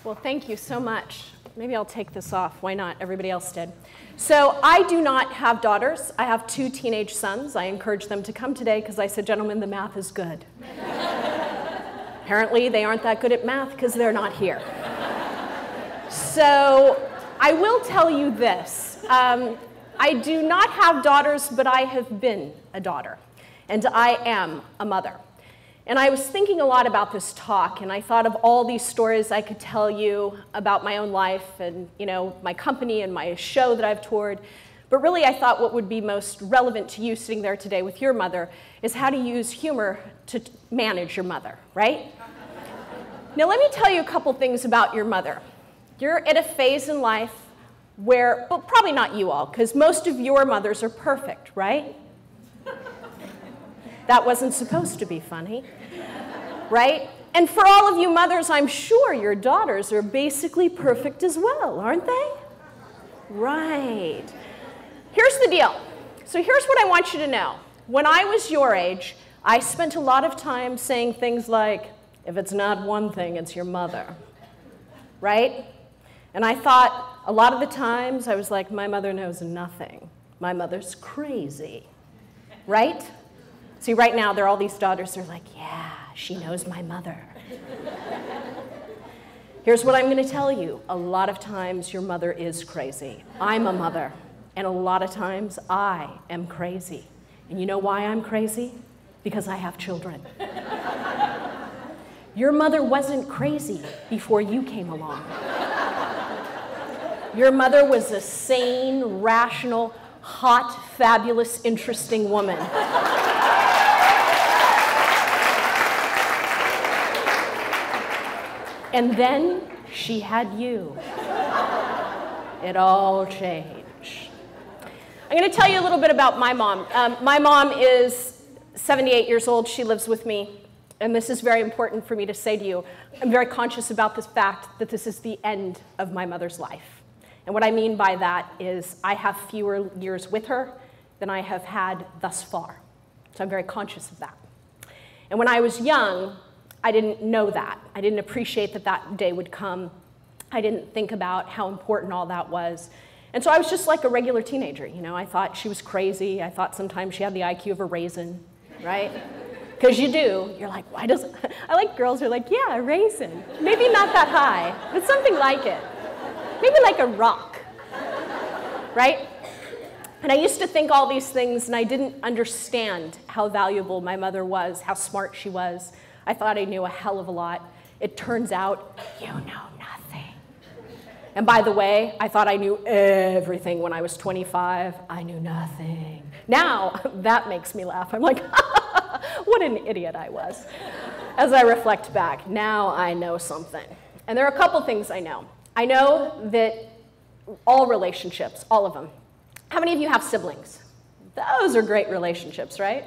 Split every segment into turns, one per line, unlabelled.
Well, thank you so much. Maybe I'll take this off. Why not? Everybody else did. So I do not have daughters. I have 2 teenage sons. I encouraged them to come today because I said, gentlemen, the math is good. Apparently, they aren't that good at math because they're not here. So I will tell you this. I do not have daughters, but I have been a daughter. And I am a mother. And I was thinking a lot about this talk, and I thought of all these stories I could tell you about my own life and, my company and my show that I've toured. But really, I thought what would be most relevant to you sitting there today with your mother is how to use humor to manage your mother, right? Now, let me tell you a couple things about your mother. You're at a phase in life where, well, probably not you all, because most of your mothers are perfect, right? That wasn't supposed to be funny, right? And for all of you mothers, I'm sure your daughters are basically perfect as well, aren't they? Right. Here's the deal. So here's what I want you to know. When I was your age, I spent a lot of time saying things like, if it's not one thing, it's your mother, right? And I thought a lot of the times I was like, my mother knows nothing. My mother's crazy, right? See, right now, there are all these daughters, they're like, yeah, she knows my mother. Here's what I'm going to tell you. A lot of times, your mother is crazy. I'm a mother, and a lot of times, I am crazy. And you know why I'm crazy? Because I have children. Your mother wasn't crazy before you came along. Your mother was a sane, rational, hot, fabulous, interesting woman. And then she had you. It all changed. I'm going to tell you a little bit about my mom. My mom is 78 years old. She lives with me. And this is very important for me to say to you. I'm very conscious about the fact that this is the end of my mother's life. And what I mean by that is I have fewer years with her than I have had thus far. So I'm very conscious of that. And when I was young, I didn't know that. I didn't appreciate that that day would come. I didn't think about how important all that was. And so I was just like a regular teenager. I thought she was crazy. I thought sometimes she had the IQ of a raisin, right? Because you do. You're like, why does... I like girls who are like, yeah, a raisin. Maybe not that high, but something like it. Maybe like a rock, right? And I used to think all these things, and I didn't understand how valuable my mother was, how smart she was. I thought I knew a hell of a lot. It turns out, you know nothing. And by the way, I thought I knew everything when I was 25. I knew nothing. Now, that makes me laugh. I'm like, what an idiot I was. As I reflect back, now I know something. And there are a couple things I know. I know that all relationships, all of them. How many of you have siblings? Those are great relationships, right?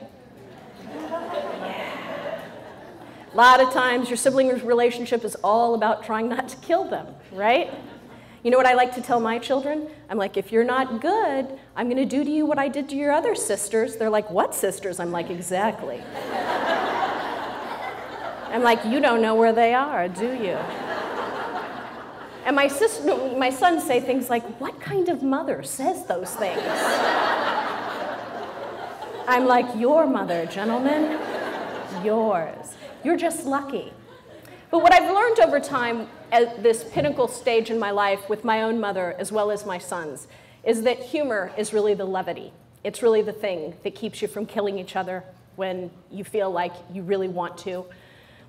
A lot of times your sibling relationship is all about trying not to kill them, right? You know what I like to tell my children? I'm like, if you're not good, I'm going to do to you what I did to your other sisters. They're like, what sisters? I'm like, exactly. I'm like, you don't know where they are, do you? And my sons say things like, what kind of mother says those things? I'm like, your mother, gentlemen, yours. You're just lucky. But what I've learned over time at this pinnacle stage in my life with my own mother as well as my sons is that humor is really the levity. It's really the thing that keeps you from killing each other when you feel like you really want to.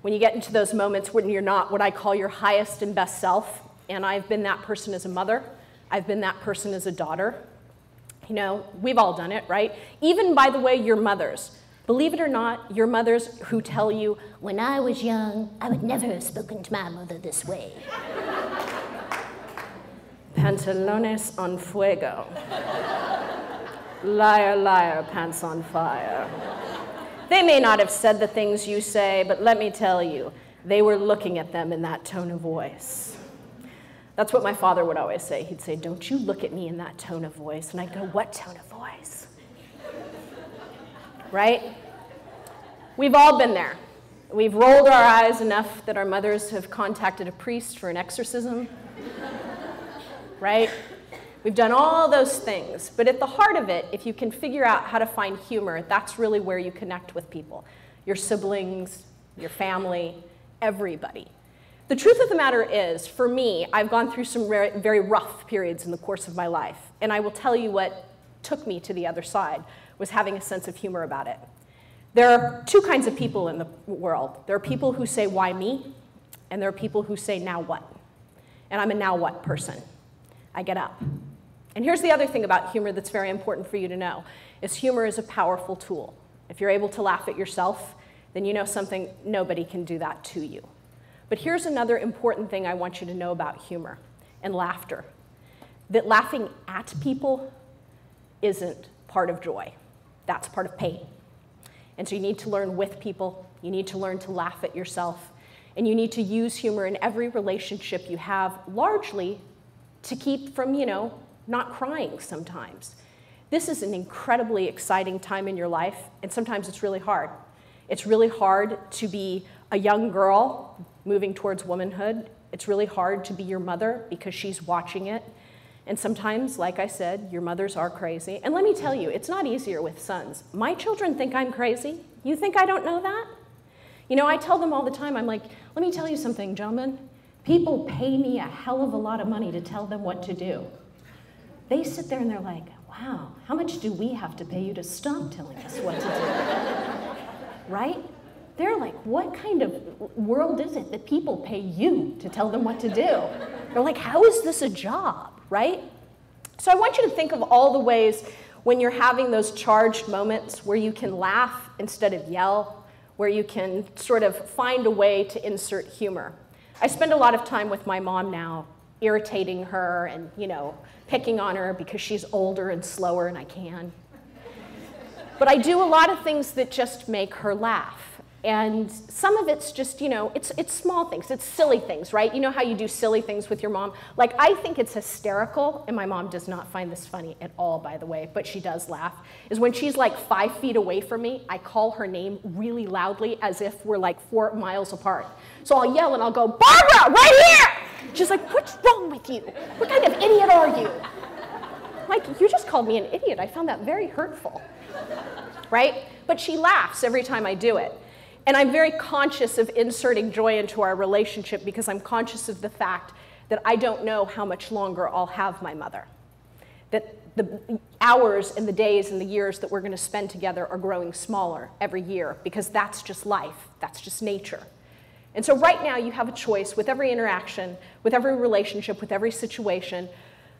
When you get into those moments when you're not what I call your highest and best self, and I've been that person as a mother, I've been that person as a daughter. We've all done it, right? Even, by the way, your mothers. Believe it or not, your mothers who tell you, when I was young, I would never have spoken to my mother this way. Pantalones on fuego. Liar, liar, pants on fire. They may not have said the things you say, but let me tell you, they were looking at them in that tone of voice. That's what my father would always say. He'd say, don't you look at me in that tone of voice. And I'd go, what tone of voice? right? We've all been there. We've rolled our eyes enough that our mothers have contacted a priest for an exorcism, right? We've done all those things, but at the heart of it, if you can figure out how to find humor, that's really where you connect with people. Your siblings, your family, everybody. The truth of the matter is, for me, I've gone through some very rough periods in the course of my life, and I will tell you what took me to the other side was having a sense of humor about it. There are two kinds of people in the world. There are people who say, why me? And there are people who say, now what? And I'm a now what person. I get up. And here's the other thing about humor that's very important for you to know, is humor is a powerful tool. If you're able to laugh at yourself, then you know something, nobody can do that to you. But here's another important thing I want you to know about humor and laughter, that laughing at people isn't part of joy. That's part of pain. And so you need to learn with people, you need to learn to laugh at yourself, and you need to use humor in every relationship you have, largely to keep from, not crying sometimes. This is an incredibly exciting time in your life, and sometimes it's really hard. It's really hard to be a young girl moving towards womanhood. It's really hard to be your mother because she's watching it. And sometimes, like I said, your mothers are crazy. And let me tell you, it's not easier with sons. My children think I'm crazy. You think I don't know that? I tell them all the time, I'm like, let me tell you something, gentlemen. People pay me a hell of a lot of money to tell them what to do. They sit there and they're like, wow, how much do we have to pay you to stop telling us what to do? Right? They're like, what kind of world is it that people pay you to tell them what to do? They're like, how is this a job? Right? So I want you to think of all the ways when you're having those charged moments where you can laugh instead of yell, where you can sort of find a way to insert humor. I spend a lot of time with my mom now, irritating her and, picking on her because she's older and slower and I can. But I do a lot of things that just make her laugh. And some of it's just, it's small things, it's silly things, right? You know how you do silly things with your mom? Like, I think it's hysterical, and my mom does not find this funny at all, by the way, but she does laugh, is when she's like 5 feet away from me, I call her name really loudly as if we're like 4 miles apart. So I'll yell and I'll go, Barbara, right here! She's like, what's wrong with you? What kind of idiot are you? Like, you just called me an idiot. I found that very hurtful, right? But she laughs every time I do it. And I'm very conscious of inserting joy into our relationship because I'm conscious of the fact that I don't know how much longer I'll have my mother. That the hours and the days and the years that we're going to spend together are growing smaller every year because that's just life. That's just nature. And so right now you have a choice with every interaction, with every relationship, with every situation,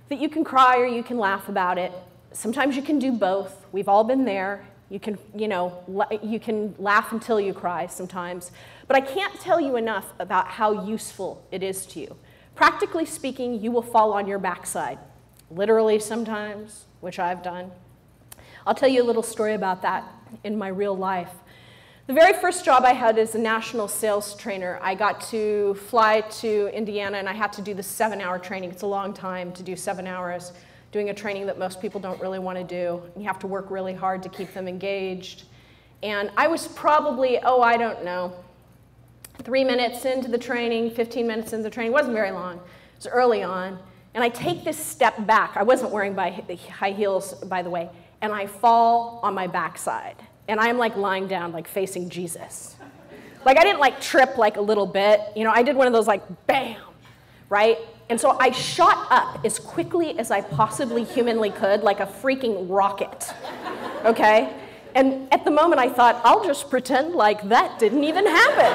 that you can cry or you can laugh about it. Sometimes you can do both. We've all been there. You can, you can laugh until you cry sometimes. But I can't tell you enough about how useful it is to you. Practically speaking, you will fall on your backside. Literally sometimes, which I've done. I'll tell you a little story about that in my real life. The very first job I had as a national sales trainer, I got to fly to Indiana and I had to do the 7-hour training. It's a long time to do 7 hours. Doing a training that most people don't really want to do. You have to work really hard to keep them engaged. And I was probably, I don't know, 3 minutes into the training, 15 minutes into the training. It wasn't very long. It was early on. And I take this step back. I wasn't wearing high heels, by the way. And I fall on my backside. And I'm like lying down, like facing Jesus. Like I didn't like trip like a little bit. I did one of those like bam, right? And so I shot up as quickly as I possibly humanly could, like a freaking rocket, okay? And at the moment I thought, I'll just pretend like that didn't even happen.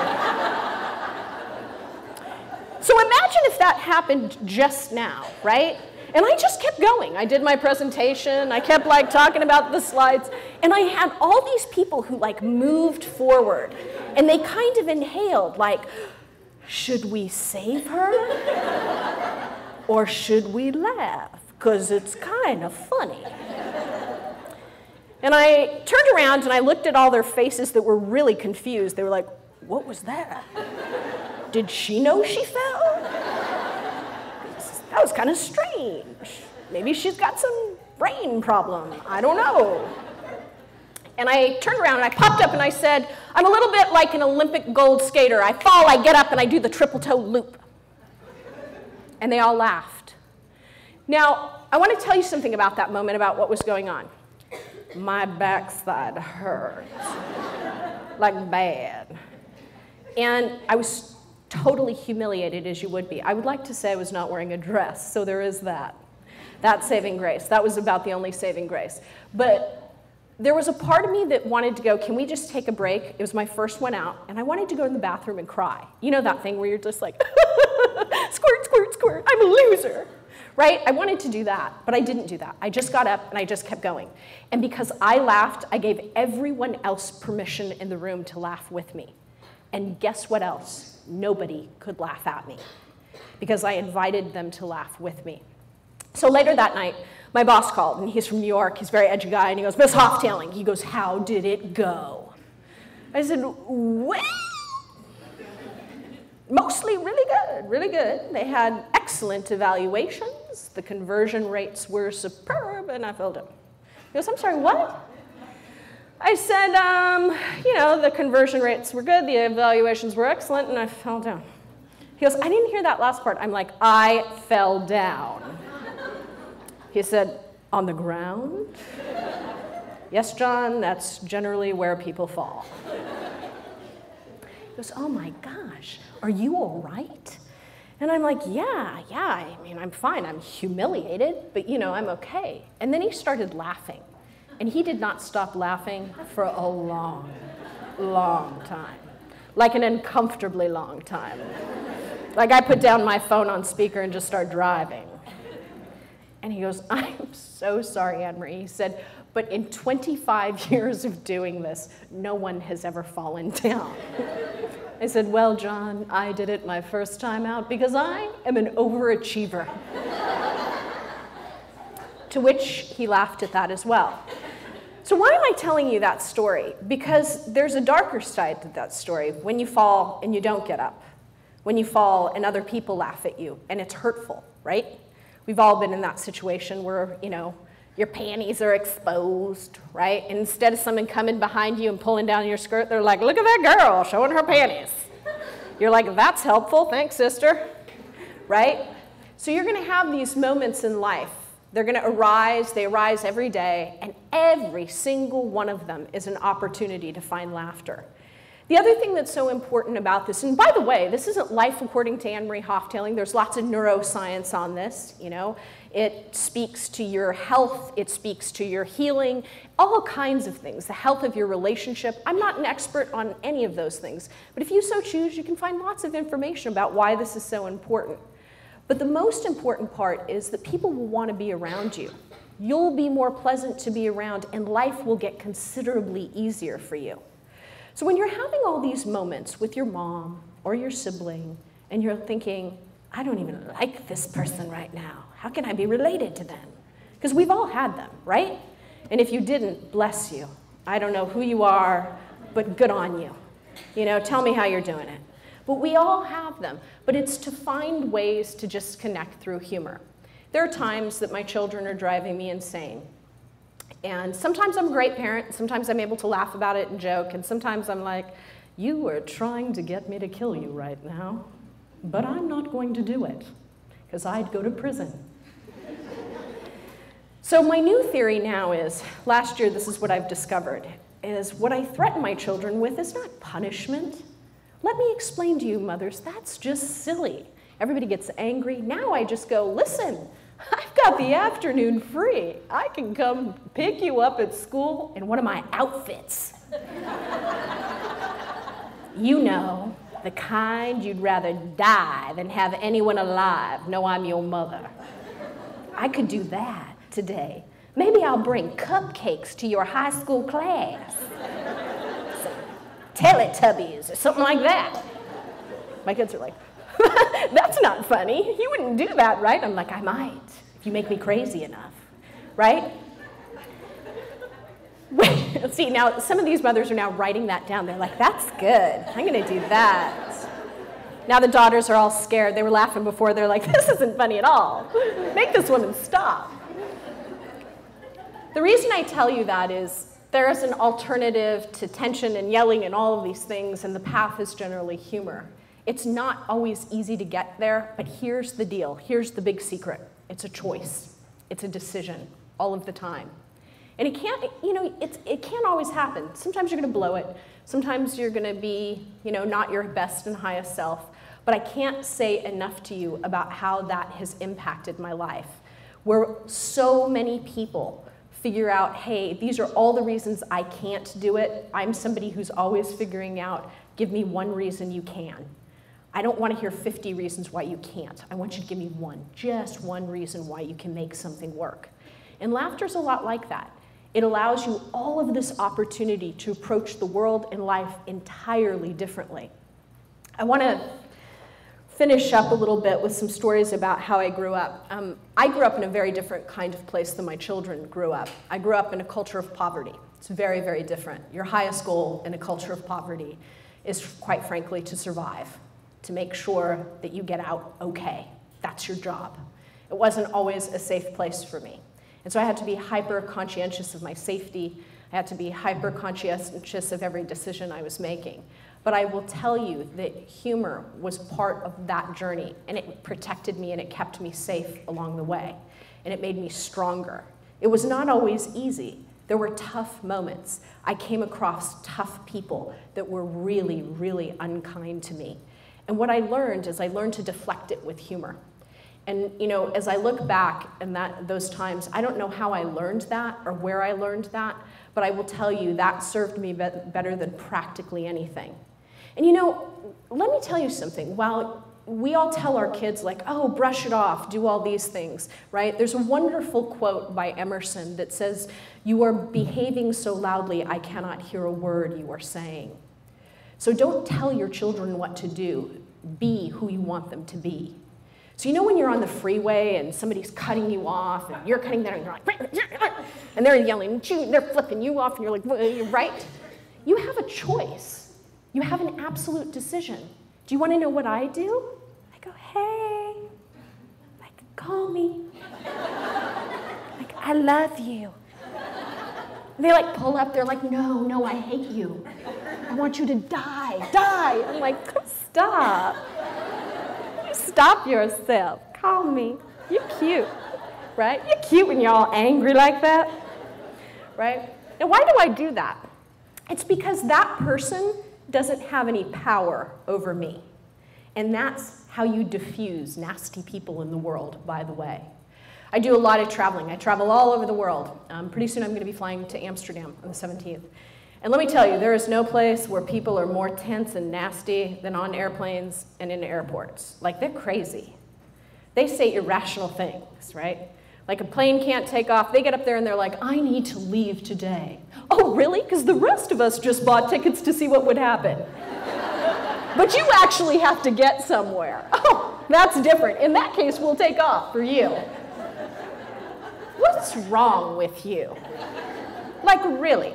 So imagine if that happened just now, right? And I just kept going. I did my presentation, I kept like talking about the slides, and I had all these people who like moved forward, and they kind of inhaled like, should we save her? Or should we laugh? Because it's kind of funny. And I turned around and I looked at all their faces that were really confused. They were like, what was that? Did she know she fell? That was kind of strange. Maybe she's got some brain problem. I don't know. And I turned around and I popped up and I said, I'm a little bit like an Olympic gold skater. I fall, I get up, and I do the triple toe loop. And they all laughed. Now, I want to tell you something about that moment, about what was going on. My backside hurt, like bad. And I was totally humiliated, as you would be. I would like to say I was not wearing a dress, so there is that. That's saving grace. That was about the only saving grace. But there was a part of me that wanted to go, can we just take a break? It was my first one out, and I wanted to go in the bathroom and cry. You know that thing where you're just like, squirt, squirt, squirt, I'm a loser, right? I wanted to do that, but I didn't do that. I just got up and I just kept going. And because I laughed, I gave everyone else permission in the room to laugh with me. And guess what else? Nobody could laugh at me because I invited them to laugh with me. So later that night, my boss called, and he's from New York. He's a very edgy guy, and he goes, Miss Houghtailing. He goes, how did it go? I said, well, mostly really good, really good. They had excellent evaluations. The conversion rates were superb, and I fell down. He goes, I'm sorry, what? I said, you know, the conversion rates were good, the evaluations were excellent, and I fell down. He goes, I didn't hear that last part. I'm like, I fell down. He said, on the ground? Yes, John, that's generally where people fall. He goes, oh my gosh, are you all right? And I'm like, yeah, I mean, I'm fine. I'm humiliated, but you know, I'm okay. And then he started laughing. And he did not stop laughing for a long, long time. Like an uncomfortably long time. Like I put down my phone on speaker and just started driving. And he goes, I'm so sorry, Anne-Marie. He said, but in 25 years of doing this, no one has ever fallen down. I said, well, John, I did it my first time out because I am an overachiever. To which he laughed at that as well. So why am I telling you that story? Because there's a darker side to that story. When you fall and you don't get up. When you fall and other people laugh at you, and it's hurtful, right? We've all been in that situation where, you know, your panties are exposed, right? And instead of someone coming behind you and pulling down your skirt, they're like, look at that girl showing her panties. You're like, that's helpful, thanks, sister, right? So you're gonna have these moments in life. They're gonna arise, they arise every day, and every single one of them is an opportunity to find laughter. The other thing that's so important about this, and by the way, this isn't life according to Anne-Marie Houghtailing. There's lots of neuroscience on this, you know. It speaks to your health, it speaks to your healing, all kinds of things, the health of your relationship. I'm not an expert on any of those things, but if you so choose, you can find lots of information about why this is so important. But the most important part is that people will want to be around you. You'll be more pleasant to be around, and life will get considerably easier for you. So when you're having all these moments with your mom or your sibling, and you're thinking, I don't even like this person right now. How can I be related to them? Because we've all had them, right? And if you didn't, bless you. I don't know who you are, but good on you. You know, tell me how you're doing it. But we all have them. But it's to find ways to just connect through humor. There are times that my children are driving me insane. And sometimes I'm a great parent, sometimes I'm able to laugh about it and joke, and sometimes I'm like, you are trying to get me to kill you right now, but I'm not going to do it, because I'd go to prison. So my new theory now is, last year this is what I've discovered, is what I threaten my children with is not punishment. Let me explain to you, mothers, that's just silly. Everybody gets angry. Now I just go, listen, I've got the afternoon free. I can come pick you up at school in one of my outfits. You know, the kind you'd rather die than have anyone alive know I'm your mother. I could do that today. Maybe I'll bring cupcakes to your high school class. Some Teletubbies or something like that. My kids are like, that's not funny. You wouldn't do that, right? I'm like, I might, if you make me crazy enough, right? See, now some of these mothers are now writing that down. They're like, that's good. I'm going to do that. Now the daughters are all scared. They were laughing before. They're like, this isn't funny at all. Make this woman stop. The reason I tell you that is there is an alternative to tension and yelling and all of these things, and the path is generally humor. It's not always easy to get there, but here's the deal. Here's the big secret. It's a choice. It's a decision all of the time. And it can't, it can't always happen. Sometimes you're going to blow it. Sometimes you're going to be, not your best and highest self. But I can't say enough to you about how that has impacted my life, where so many people figure out, hey, these are all the reasons I can't do it. I'm somebody who's always figuring out, give me one reason you can. I don't want to hear 50 reasons why you can't. I want you to give me one, just one reason why you can make something work. And laughter's a lot like that. It allows you all of this opportunity to approach the world and life entirely differently. I want to finish up a little bit with some stories about how I grew up. I grew up in a very different kind of place than my children grew up. I grew up in a culture of poverty. It's very, very different. Your highest goal in a culture of poverty is, quite frankly, to survive, to make sure that you get out okay. That's your job. It wasn't always a safe place for me. And so I had to be hyper conscientious of my safety. I had to be hyper conscientious of every decision I was making. But I will tell you that humor was part of that journey, and it protected me and it kept me safe along the way. And it made me stronger. It was not always easy. There were tough moments. I came across tough people that were really, really unkind to me. And what I learned is I learned to deflect it with humor. And as I look back in those times, I don't know how I learned that or where I learned that, but I will tell you that served me better than practically anything. And let me tell you something. While we all tell our kids like, oh, brush it off, do all these things, right? There's a wonderful quote by Emerson that says, you are behaving so loudly, I cannot hear a word you are saying. So don't tell your children what to do. Be who you want them to be. So when you're on the freeway and somebody's cutting you off and you're cutting them and you're like, and they're yelling, they're flipping you off and you're like, right? You have a choice. You have an absolute decision. Do you want to know what I do? I go, hey, like, call me. Like, I love you. And they like pull up, they're like, no, I hate you. I want you to die. I'm like, stop. Stop yourself. Call me. You're cute, right? You're cute when you're all angry like that, right? And why do I do that? It's because that person doesn't have any power over me. And that's how you diffuse nasty people in the world, by the way. I do a lot of traveling. I travel all over the world. Pretty soon I'm going to be flying to Amsterdam on the 17th. And let me tell you, there is no place where people are more tense and nasty than on airplanes and in airports. Like, they're crazy. They say irrational things, right? Like a plane can't take off. They get up there and they're like, I need to leave today. Oh, really? Because the rest of us just bought tickets to see what would happen. But you actually have to get somewhere. Oh, that's different. In that case, we'll take off for you. What's wrong with you? Like, really?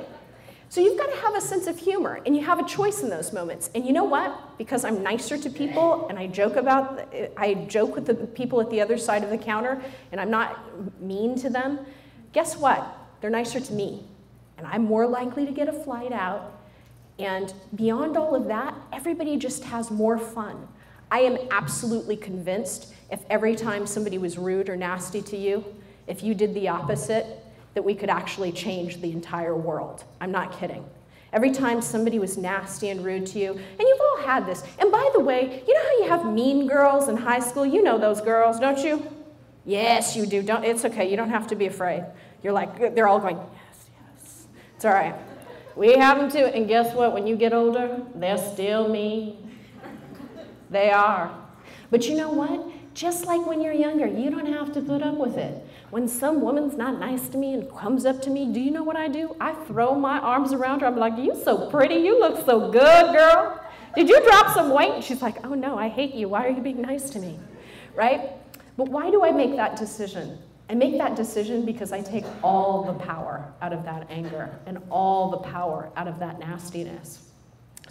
So you've got to have a sense of humor, and you have a choice in those moments. And you know what? Because I'm nicer to people, and I joke with the people at the other side of the counter, and I'm not mean to them, guess what? They're nicer to me, and I'm more likely to get a flight out. And beyond all of that, everybody just has more fun. I am absolutely convinced if every time somebody was rude or nasty to you, if you did the opposite, that we could actually change the entire world. I'm not kidding. Every time somebody was nasty and rude to you, and you've all had this. And by the way, you know how you have mean girls in high school? You know those girls, don't you? Yes, you do. It's okay. You don't have to be afraid. You're like, they're all going, yes, yes. It's all right. We have them too. And guess what? When you get older, they're still mean. They are. But you know what? Just like when you're younger, you don't have to put up with it. When some woman's not nice to me and comes up to me, do you know what I do? I throw my arms around her. I'm like, you're so pretty. You look so good, girl. Did you drop some weight? And she's like, oh, no, I hate you. Why are you being nice to me? Right? But why do I make that decision? I make that decision because I take all the power out of that anger and all the power out of that nastiness.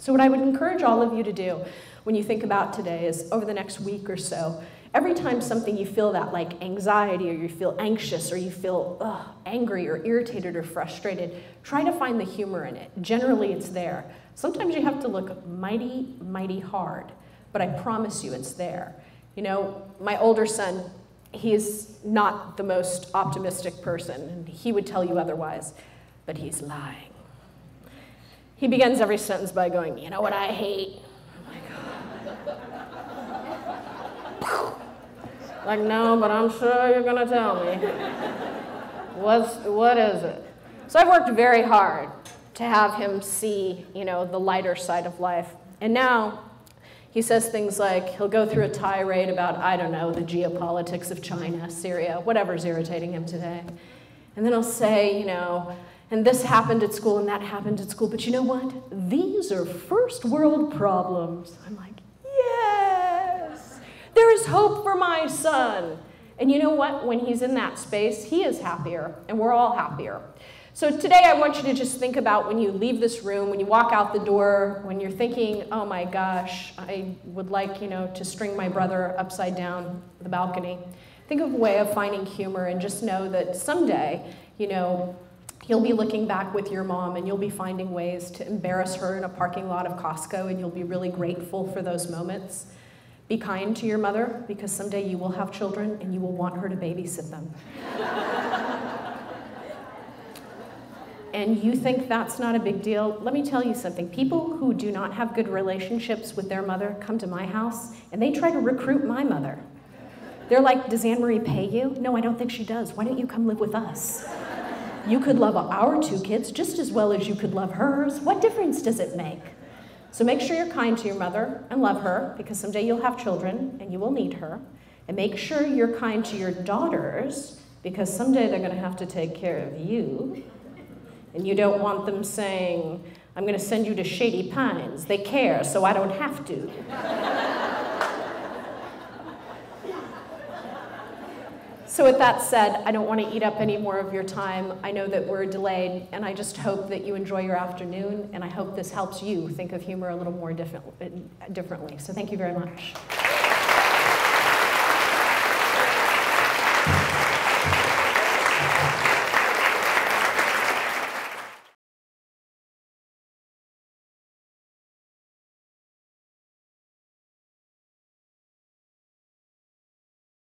So what I would encourage all of you to do when you think about today is over the next week or so Every time something you feel that like anxiety, or you feel anxious, or you feel angry or irritated or frustrated, try to find the humor in it. Generally, it's there. Sometimes you have to look mighty, mighty hard, but I promise you it's there. You know, my older son, he is not the most optimistic person, and he would tell you otherwise, but he's lying. He begins every sentence by going, "You know what I hate?" Like, no, but I'm sure you're gonna tell me. What is it? So I've worked very hard to have him see, you know, the lighter side of life. And now he says things like, he'll go through a tirade about, I don't know, the geopolitics of China, Syria, whatever's irritating him today. And then he'll say, you know, and this happened at school and that happened at school, but you know what? These are first world problems. I'm like, yes, there is hope for my son. And you know what? When he's in that space, he is happier, and we're all happier. So today I want you to just think about when you leave this room, when you walk out the door, when you're thinking, oh my gosh, I would like, you know, to string my brother upside down the balcony. Think of a way of finding humor, and just know that someday, you know, you'll be looking back with your mom and you'll be finding ways to embarrass her in a parking lot of Costco, and you'll be really grateful for those moments. Be kind to your mother, because someday you will have children and you will want her to babysit them. And you think that's not a big deal? Let me tell you something. People who do not have good relationships with their mother come to my house and they try to recruit my mother. They're like, does Anne Marie pay you? No, I don't think she does. Why don't you come live with us? You could love our 2 kids just as well as you could love hers. What difference does it make? So make sure you're kind to your mother and love her, because someday you'll have children and you will need her. And make sure you're kind to your daughters, because someday they're going to have to take care of you. And you don't want them saying, I'm going to send you to Shady Pines. They care, so I don't have to. So with that said, I don't want to eat up any more of your time. I know that we're delayed, and I just hope that you enjoy your afternoon, and I hope this helps you think of humor a little more differently. So thank you very much.